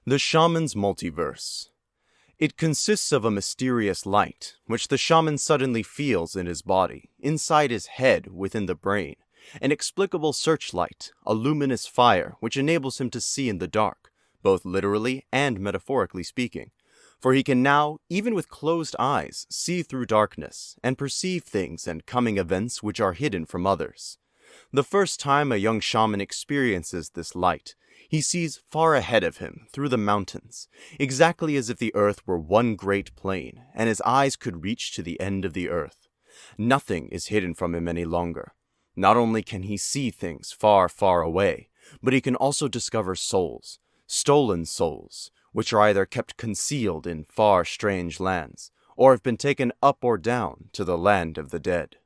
The Shaman's Multiverse. It consists of a mysterious light, which the shaman suddenly feels in his body, inside his head, within the brain, an explicable searchlight, a luminous fire which enables him to see in the dark, both literally and metaphorically speaking, for he can now, even with closed eyes, see through darkness, and perceive things and coming events which are hidden from others. The first time a young shaman experiences this light, he sees far ahead of him, through the mountains, exactly as if the earth were one great plain, and his eyes could reach to the end of the earth. Nothing is hidden from him any longer. Not only can he see things far, far away, but he can also discover souls, stolen souls, which are either kept concealed in far strange lands, or have been taken up or down to the land of the dead.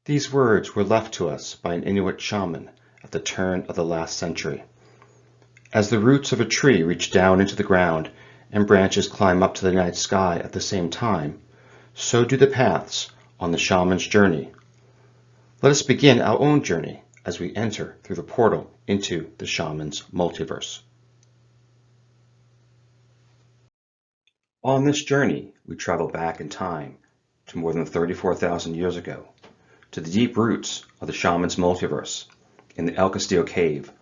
These words were left to us by an Inuit shaman at the turn of the last century. As the roots of a tree reach down into the ground and branches climb up to the night sky at the same time, so do the paths on the shaman's journey. Let us begin our own journey as we enter through the portal into the shaman's multiverse. On this journey, we travel back in time to more than 34,000 years ago, to the deep roots of the shaman's multiverse in the Castillo cave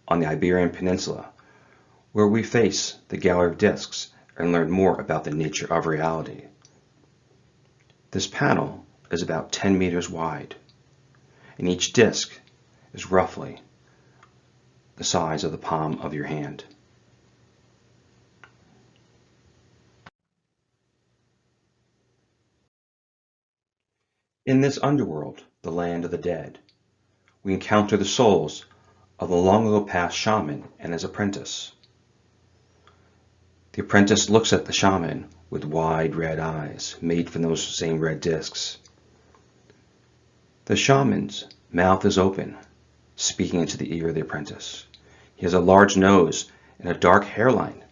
on the Iberian Peninsula, where we face the gallery of discs and learn more about the nature of reality. This panel is about 10 meters wide, and each disc is roughly the size of the palm of your hand. In this underworld, the land of the dead, we encounter the souls of the long ago past shaman and his apprentice. The apprentice looks at the shaman with wide red eyes made from those same red discs. The shaman's mouth is open, speaking into the ear of the apprentice. He has a large nose and a dark hairline.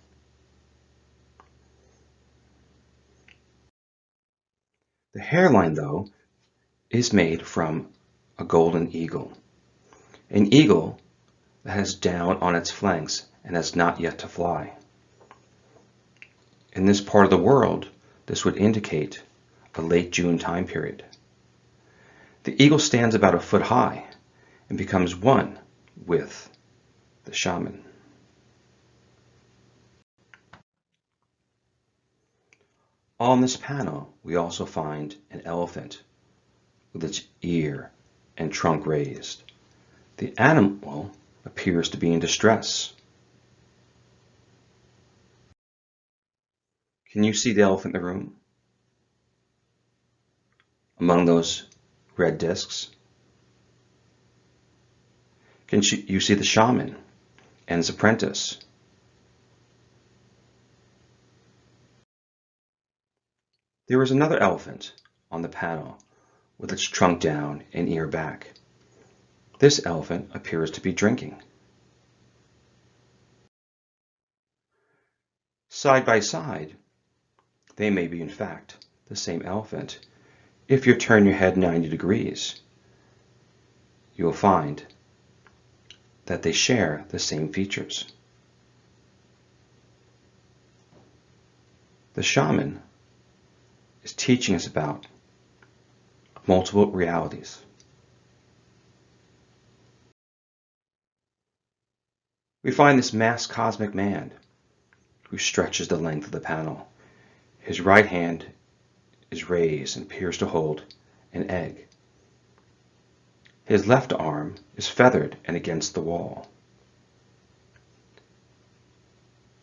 The hairline, though, is made from a golden eagle. An eagle that has down on its flanks and has not yet to fly. In this part of the world, this would indicate a late June time period. The eagle stands about a foot high and becomes one with the shaman. On this panel, we also find an elephant with its ear and trunk raised. The animal appears to be in distress. Can you see the elephant in the room? Among those red discs? Can you see the shaman and his apprentice? There is another elephant on the panel with its trunk down and ear back. This elephant appears to be drinking. Side by side, they may be in fact the same elephant. If you turn your head 90 degrees, you will find that they share the same features. The shaman is teaching us about multiple realities. We find this masked cosmic man who stretches the length of the panel. His right hand is raised and appears to hold an egg. His left arm is feathered and against the wall.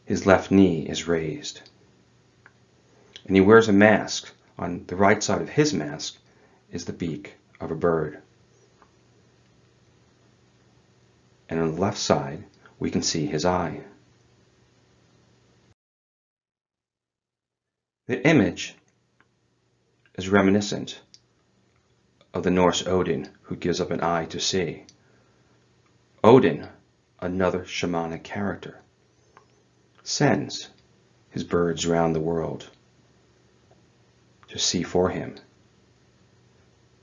His left knee is raised. And he wears a mask. On the right side of his mask is the beak of a bird. And on the left side, we can see his eye. The image is reminiscent of the Norse Odin, who gives up an eye to see. Odin, another shamanic character, sends his birds around the world to see for him,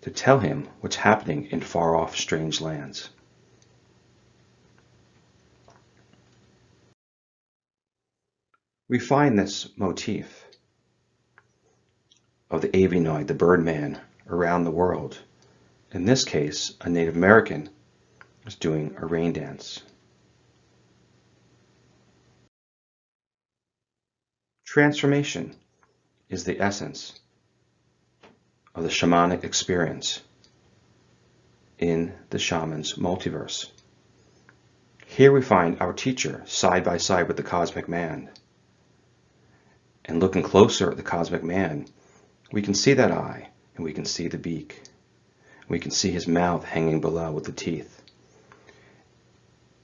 to tell him what's happening in far-off strange lands. We find this motif of the avianoid, the birdman, around the world. In this case, a Native American is doing a rain dance. Transformation is the essence of the shamanic experience in the shaman's multiverse. Here we find our teacher side by side with the cosmic man. And looking closer at the cosmic man, we can see that eye, and we can see the beak. We can see his mouth hanging below with the teeth.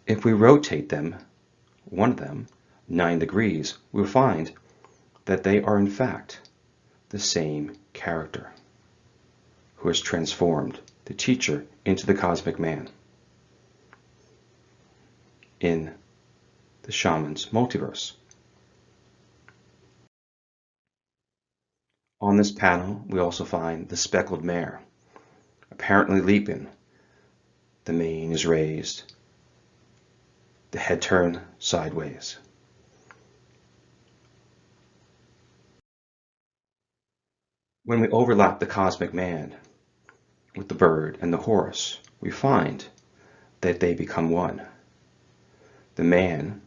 If we rotate them, one of them, 9 degrees, we'll find that they are in fact the same character who has transformed the teacher into the cosmic man in the shaman's multiverse. On this panel, we also find the speckled mare, apparently leaping. The mane is raised, the head turned sideways. When we overlap the cosmic man with the bird and the horse, we find that they become one. The man,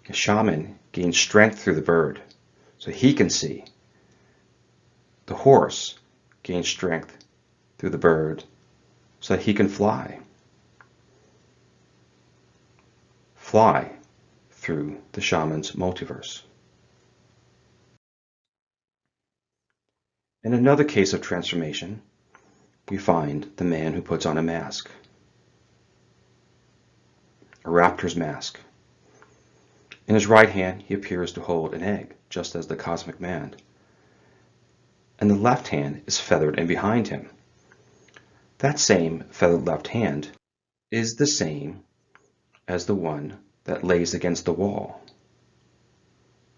the shaman, gains strength through the bird so he can see. The horse gains strength through the bird so that he can fly. Fly through the shaman's multiverse. In another case of transformation, we find the man who puts on a mask, a raptor's mask. In his right hand, he appears to hold an egg, just as the cosmic man. And the left hand is feathered and behind him. That same feathered left hand is the same as the one that lays against the wall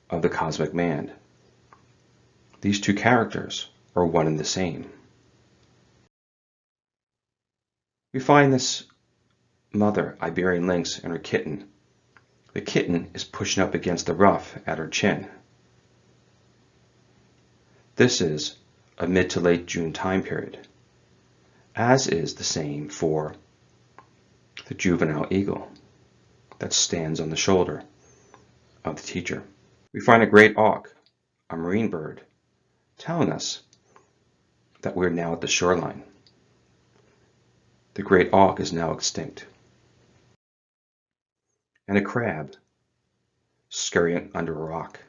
of the cosmic man. These two characters are one and the same. We find this mother Iberian lynx and her kitten. The kitten is pushing up against the ruff at her chin. This is a mid to late June time period, as is the same for the juvenile eagle that stands on the shoulder of the teacher. We find a great auk, a marine bird, telling us that we're now at the shoreline. The great auk is now extinct. And a crab scurrying under a rock.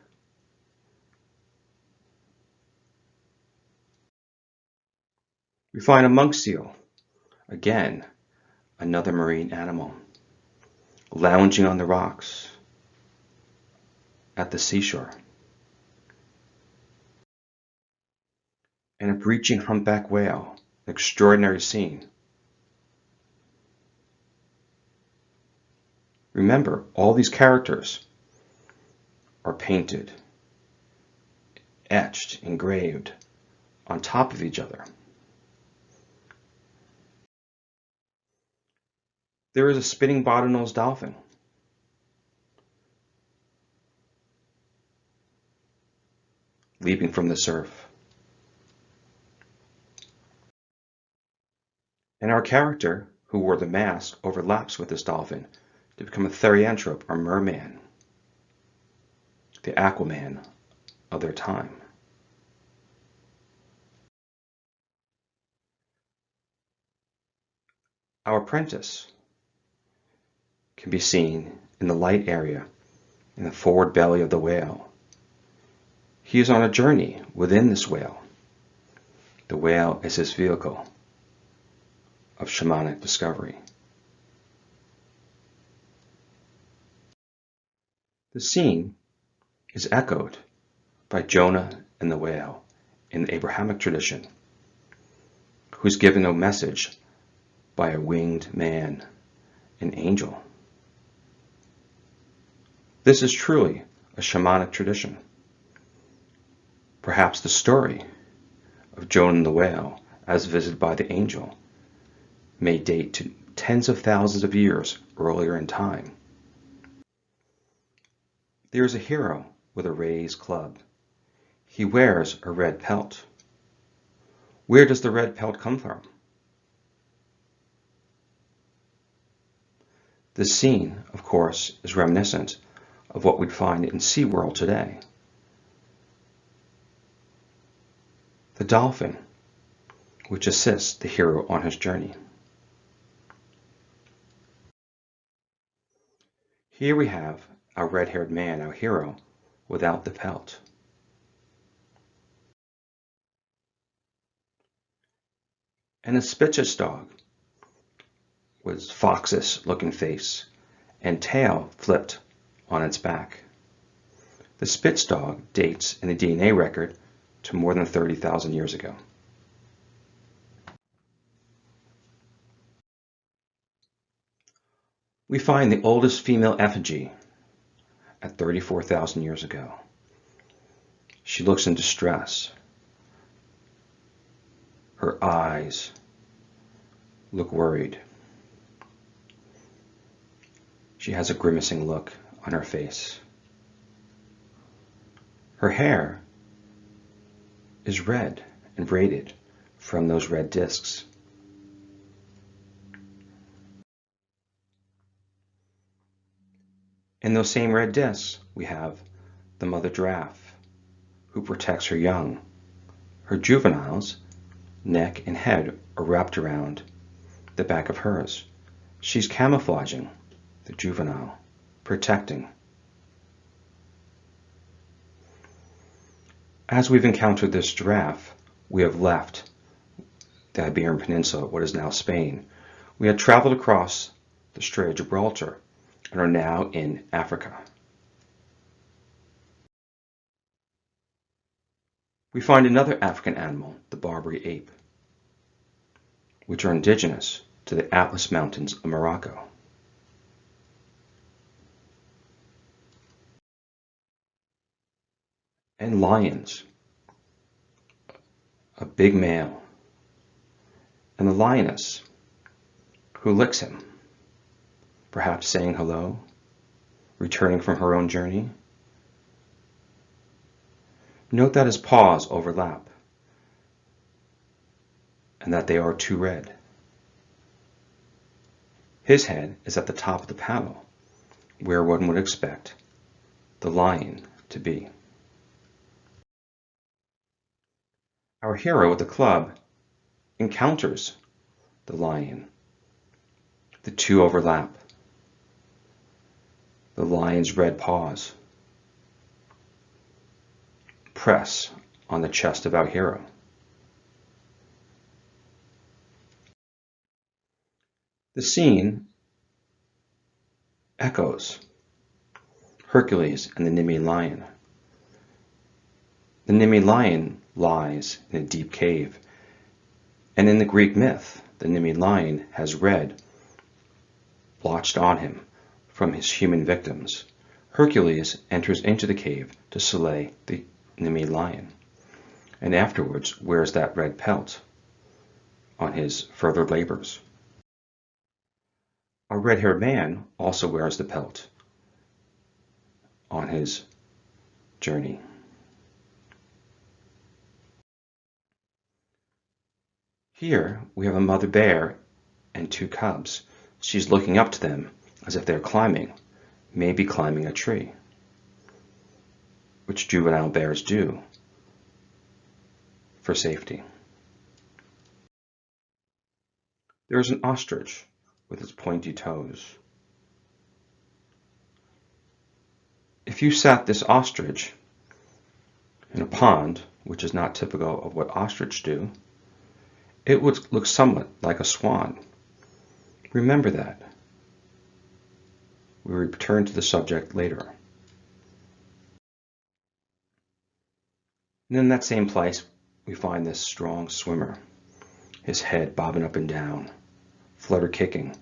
We find a monk seal, again, another marine animal, lounging on the rocks at the seashore. And a breaching humpback whale, an extraordinary scene. Remember, all these characters are painted, etched, engraved on top of each other. There is a spinning bottlenose dolphin. Leaping from the surf. And our character, who wore the mask, overlaps with this dolphin to become a therianthrope, or merman, the Aquaman of their time. Our apprentice can be seen in the light area in the forward belly of the whale. He is on a journey within this whale. The whale is his vehicle of shamanic discovery. The scene is echoed by Jonah and the whale in the Abrahamic tradition, who's given a message by a winged man, an angel. This is truly a shamanic tradition. Perhaps the story of Jonah and the whale, as visited by the angel, may date to tens of thousands of years earlier in time. There is a hero with a raised club. He wears a red pelt. Where does the red pelt come from? The scene, of course, is reminiscent of what we'd find in SeaWorld today. The dolphin, which assists the hero on his journey. Here we have our red-haired man, our hero, without the pelt. And a Spitzish dog with foxes-looking face and tail flipped on its back. The Spitz dog dates in the DNA record to more than 30,000 years ago. We find the oldest female effigy at 34,000 years ago. She looks in distress. Her eyes look worried. She has a grimacing look on her face. Her hair is red and braided from those red discs. In those same red discs, we have the mother giraffe, who protects her young. Her juveniles, neck and head, are wrapped around the back of hers. She's camouflaging the juvenile, protecting. As we've encountered this giraffe, we have left the Iberian Peninsula, what is now Spain. We had traveled across the Strait of Gibraltar and are now in Africa. We find another African animal, the Barbary ape, which are indigenous to the Atlas Mountains of Morocco. And lions, a big male, and the lioness who licks him, perhaps saying hello, returning from her own journey. Note that his paws overlap and that they are two red. His head is at the top of the paddle, where one would expect the lion to be. Our hero with the club encounters the lion. The two overlap. The lion's red paws press on the chest of our hero. The scene echoes Hercules and the Nemean lion. The Nemean lion lies in a deep cave, and in the Greek myth, the Nemean lion has red blotched on him from his human victims. Hercules enters into the cave to slay the Nemean lion, and afterwards wears that red pelt on his further labors. A red-haired man also wears the pelt on his journey. Here we have a mother bear and two cubs. She's looking up to them as if they're climbing, maybe climbing a tree, which juvenile bears do for safety. There is an ostrich with its pointy toes. If you sat this ostrich in a pond, which is not typical of what ostrich do, it would look somewhat like a swan. Remember that. We will return to the subject later. And in that same place, we find this strong swimmer, his head bobbing up and down, flutter kicking.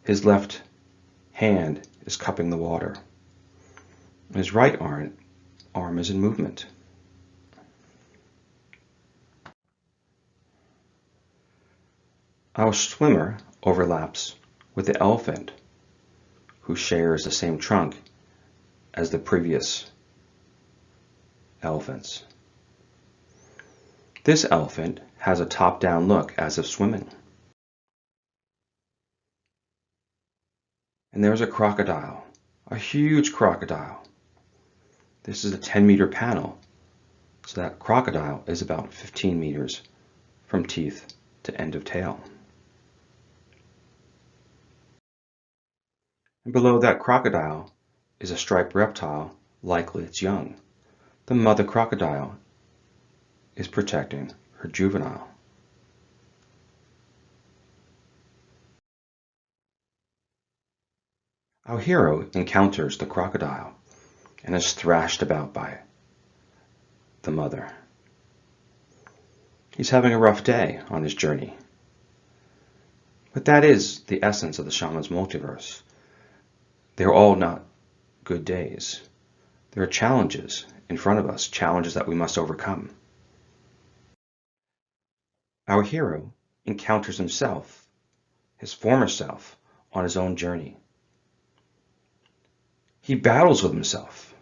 His left hand is cupping the water. His right arm is in movement. Our swimmer overlaps with the elephant, who shares the same trunk as the previous elephants. This elephant has a top-down look as if swimming. And there's a crocodile, a huge crocodile. This is a 10-meter panel, so that crocodile is about 15 meters from teeth to end of tail. And below that crocodile is a striped reptile, likely its young. The mother crocodile is protecting her juvenile. Our hero encounters the crocodile and is thrashed about by the mother. He's having a rough day on his journey. But that is the essence of the Shaman's multiverse. They're all not good days. There are challenges in front of us, challenges that we must overcome. Our hero encounters himself, his former self, on his own journey. He battles with himself.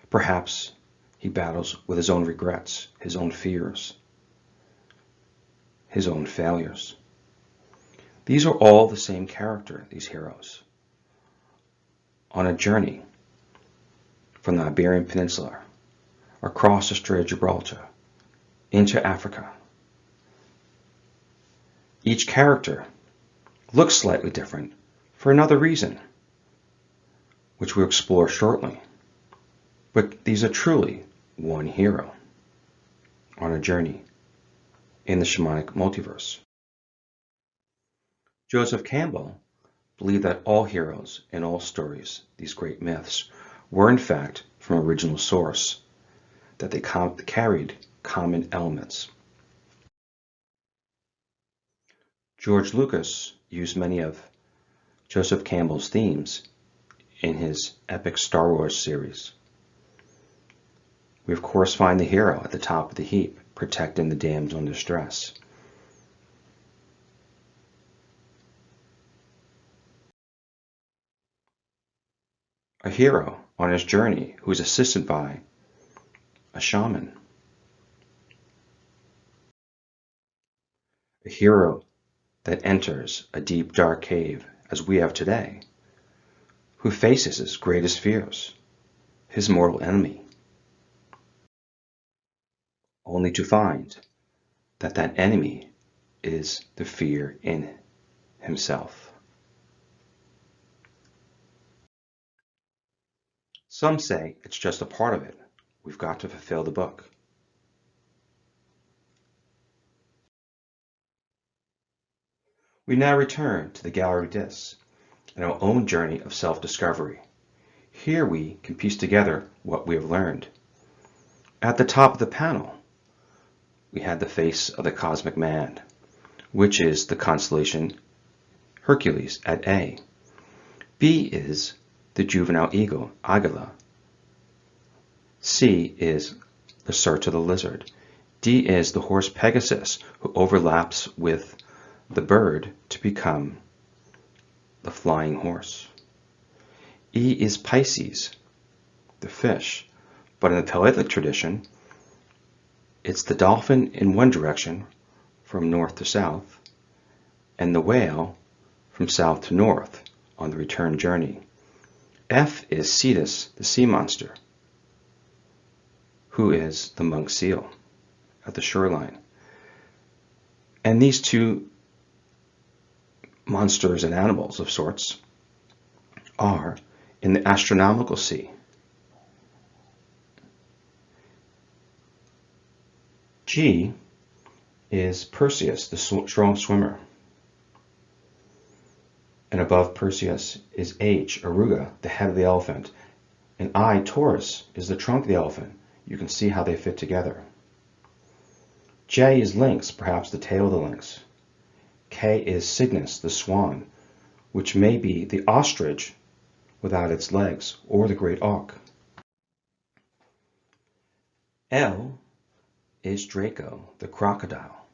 Perhaps he battles with his own regrets, his own fears, his own failures. These are all the same character, these heroes, on a journey from the Iberian Peninsula, across the Strait of Gibraltar, into Africa. Each character looks slightly different for another reason, which we'll explore shortly. But these are truly one hero on a journey in the shamanic multiverse. Joseph Campbell believed that all heroes in all stories, these great myths, were in fact from original source, that they carried common elements. George Lucas used many of Joseph Campbell's themes in his epic Star Wars series. We of course find the hero at the top of the heap, protecting the damsel in distress. A hero on his journey who is assisted by a shaman. A hero that enters a deep dark cave, as we have today, who faces his greatest fears, his mortal enemy, only to find that that enemy is the fear in himself. Some say it's just a part of it. We've got to fulfill the book. We now return to the gallery discs and our own journey of self-discovery. Here we can piece together what we have learned. At the top of the panel, we had the face of the cosmic man, which is the constellation Hercules at A. B is the juvenile eagle, Agila. C is the search of the lizard. D is the horse Pegasus, who overlaps with the bird to become the flying horse. E is Pisces, the fish, but in the Paleolithic tradition, it's the dolphin in one direction from north to south, and the whale from south to north on the return journey. F is Cetus, the sea monster, who is the monk seal at the shoreline. And these two monsters and animals of sorts are in the astronomical sea. G is Perseus, the strong swimmer. And above Perseus is H, Aruga, the head of the elephant. And I, Taurus, is the trunk of the elephant. You can see how they fit together. J is Lynx, perhaps the tail of the lynx. K is Cygnus, the swan, which may be the ostrich without its legs, or the great auk. L is Draco, the crocodile,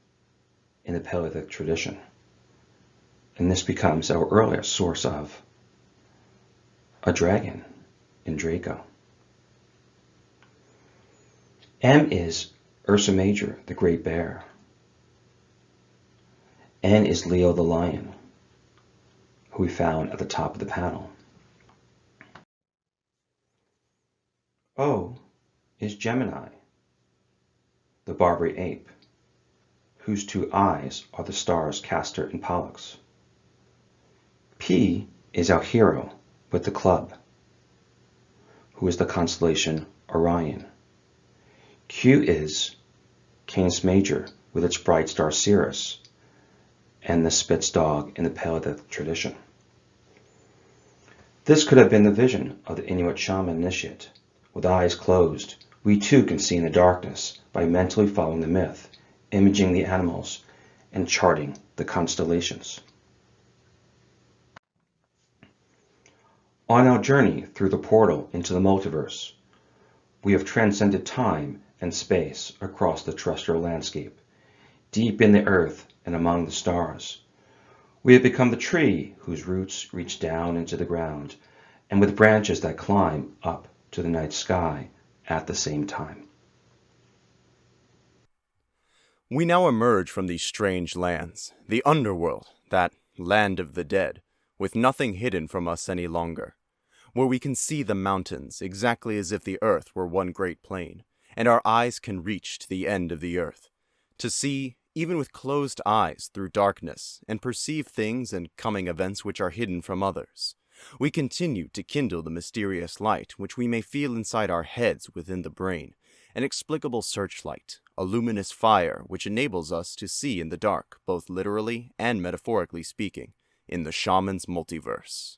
in the Paleolithic tradition. And this becomes our earliest source of a dragon in Draco. M is Ursa Major, the Great Bear. N is Leo the Lion, who we found at the top of the panel. O is Gemini, the Barbary ape, whose two eyes are the stars Castor and Pollux. P is our hero with the club, who is the constellation Orion. Q is Canis Major with its bright star Sirius, and the Spitz dog in the Paleolithic tradition. This could have been the vision of the Inuit shaman initiate. With eyes closed, we too can see in the darkness by mentally following the myth, imaging the animals, and charting the constellations. On our journey through the portal into the multiverse, we have transcended time and space across the terrestrial landscape, deep in the earth and among the stars. We have become the tree whose roots reach down into the ground, and with branches that climb up to the night sky at the same time. We now emerge from these strange lands, the underworld, that land of the dead, with nothing hidden from us any longer, where we can see the mountains exactly as if the earth were one great plain, and our eyes can reach to the end of the earth, to see, even with closed eyes, through darkness, and perceive things and coming events which are hidden from others. We continue to kindle the mysterious light which we may feel inside our heads within the brain, an explicable searchlight, a luminous fire which enables us to see in the dark, both literally and metaphorically speaking, in the Shaman's multiverse.